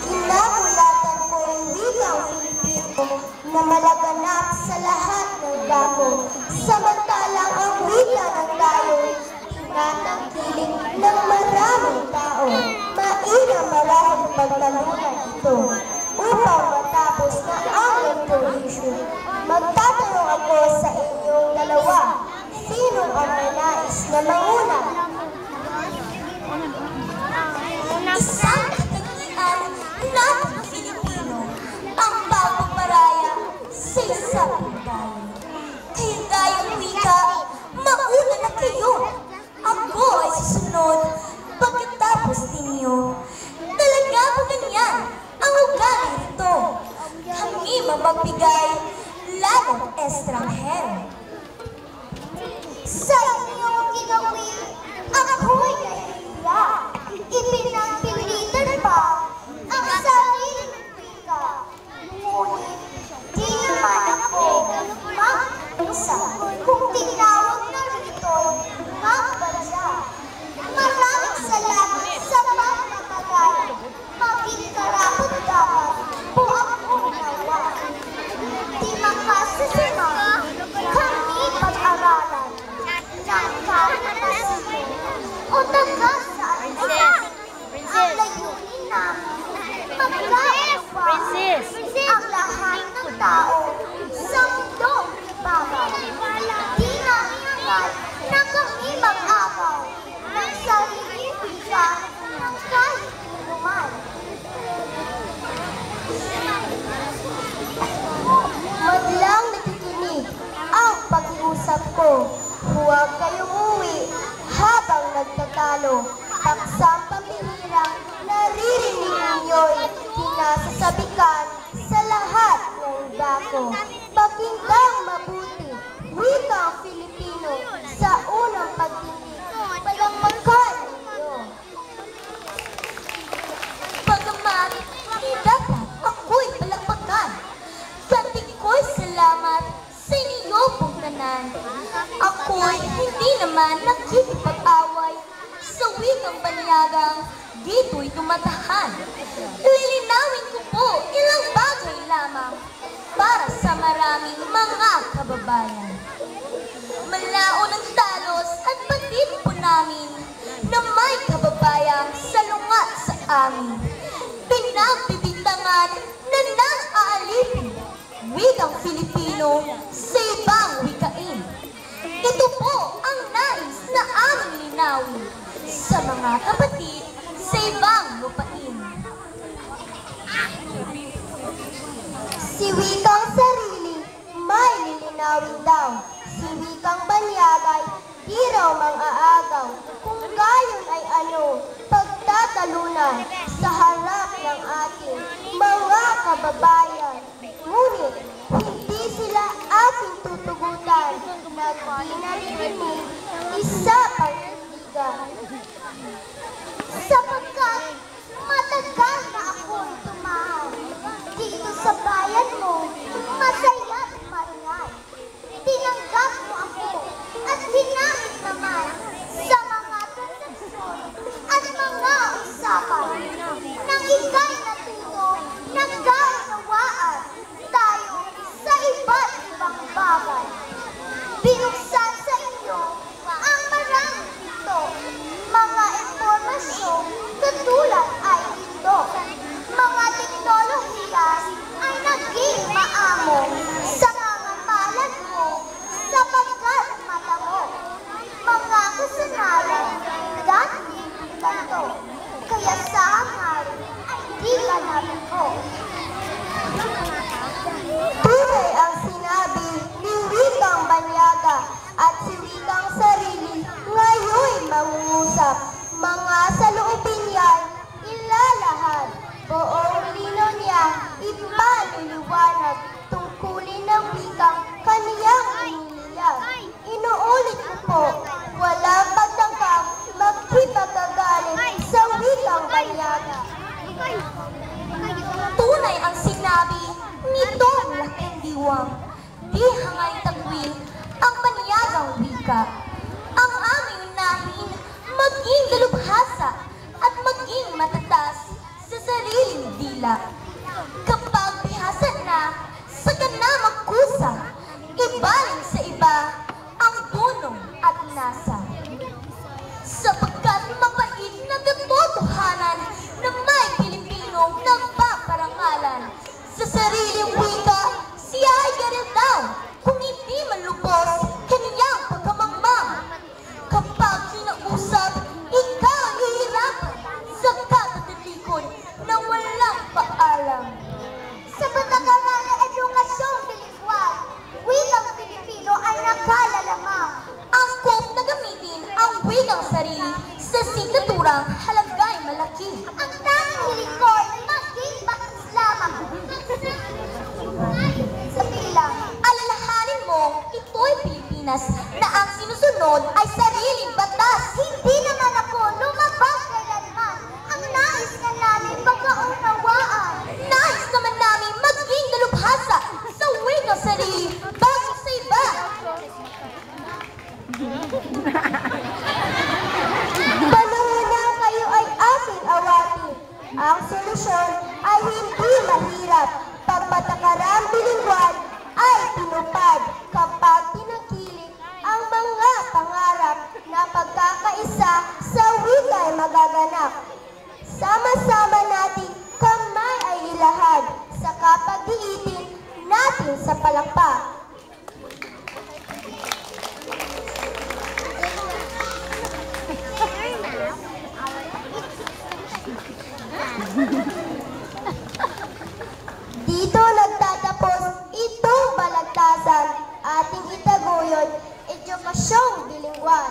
Kinabulatan ko ang wikang Pilipino na malaganap sa lahat ng dako. Samantalang ang wika ng tayo, tinatangkilik ng maraming tao. Mainam marahil pagtalunan ito upang matapos na ang revolution. Magtatanong ako sa inyong dalawa, sino ang may nais na manguna? Isang katagian natin Filipino ang bagong maraya sa isang bayan. Kaya gayang wika, mauna na kayo. Ako ay susunod pagkatapos ninyo. Talaga po ganyan ang ugali nito. Kami magbigay lalong estranghero. Sa inyong ginawin, ako'y nahihiya. Ipinagpilitan pa ang sarili ng wika. Ngunit, di naman ako mag-isa kung tinawag na rito'y magbansa. Maraming salamat sa pagmamagay. Maging karapat-dapat po akong nawa. Di makasasama kami pag-aralan ng kapatid o taga-saan ang layunin namin magkakawa ang lahat ng tao sa mundong bagay. Di namin hangad na kami mag-agaw ng sarili wika ng kahit inuman. Madlang nakikinig ang pag-iusap ko. Huwag kayong uwi habang nagtatalo. Paksang pamihirang naririnig ninyo'y kinasasabikan sa lahat ng dako. Pakinggang mabuti, wikang Filipino sa unang pagdinig. Palakpakan ninyo. Bagamat hindi dapat ako'y palakpakan, ganti ko'y salamat sa inyo pong tanan. Ako'y hindi naman nakikipag-away sa wikang banyagang dito'y tumatahan. Lilinawin ko po ilang bagay lamang para sa maraming mga kababayan. Malaon ang talos at batid po namin na may kababayang salungat sa amin. Pinagbibintangan na nang aalipin wikang Filipino sa ibang wikain. Ito po ang nais na aming linawin sa mga kapatid sa ibang lupain. Si wikang sarili, may lilinawin daw. Si wikang banyagay, di raw mang-aagaw. Kung gayon ay ano, pagtatalunan sa harap ng ating mga kababayan. Ngunit, hindi sila ating tutugutan na di naririnig isa pang kaibigan. Sapagkat matagal na ako'y tumahan dito sa bayan mo, masaya at maingay. Tinanggap mo ako at ginamit naman sa mga transaksyon at mga usapan. Nang ika'y natuto, nagkaunawaan tayo sa iba't ibang bagay. Binuksan sa inyo ang maraming dito, mga impormasyon katulad ay ito. Mga teknolohiya ay naging maamo sa mga palad mo sapagkat mata mo. Mga kasanayan dati ganito, kaya sa hangarin ay di ka nabigo. Tunay ang sinabi ni wikang banyaga at si wikang sarili ngayon'y mangungusap. Mga saloobin yan ilalahad, buong lino niya ipaliliwanag tungkulin ng wikang kaniyang iniliyag. Inuulit ko po, walang pagtangkang magkipagagalit sa wikang banyaga. Tunay ang sinabi nitong laking diwang, di hangay tagwin ang banyagang wika. Ang aming unahin maging Maynila. Kapag bihasan na, saka na magkusa, ibaling sa iba ang dunong at nasa. Sapagkat mapait na katotohanan na may Pilipinong nagpaparangalan. Sa sariling wika, siya ay ganun daw, kung hindi malubos, kanyang pagkamangmang. Kapag kinausap, ikaw ang hihirapan sa katatalikod na walang paalam. Sa patakaran ng edukasyong bilingwal, wikang Pilipino ay nakalalamang. Angkop na gamitin ang wikang sarili sa sinaturang halagay malaki. Ang tanging hiling ko ay maging bakis lamang. Sa bilang, Alalahanin mo, ito'y Pilipinas na ang sinusunod ay sariling batas. hindi naman ako lumabas kailanman. Ang nais na namin pagkaunawaan. Nais naman namin maging dalubhasa sa wikang sarili bago sa iba. Panahon na kayo ay aking awati. Ang solusyon ay hindi mahirap. Pagpatakarang bilingwal ay tinupad kapag tinangkilik ang mga pangarap na pagkakaisa sa wika ay magaganap. Sama-sama natin kamay ay ilahad sa kapag-iitin natin sa palakpak. Dito nagtatapos itong balagtasan, ating itaguyod, edukasyong bilingwal.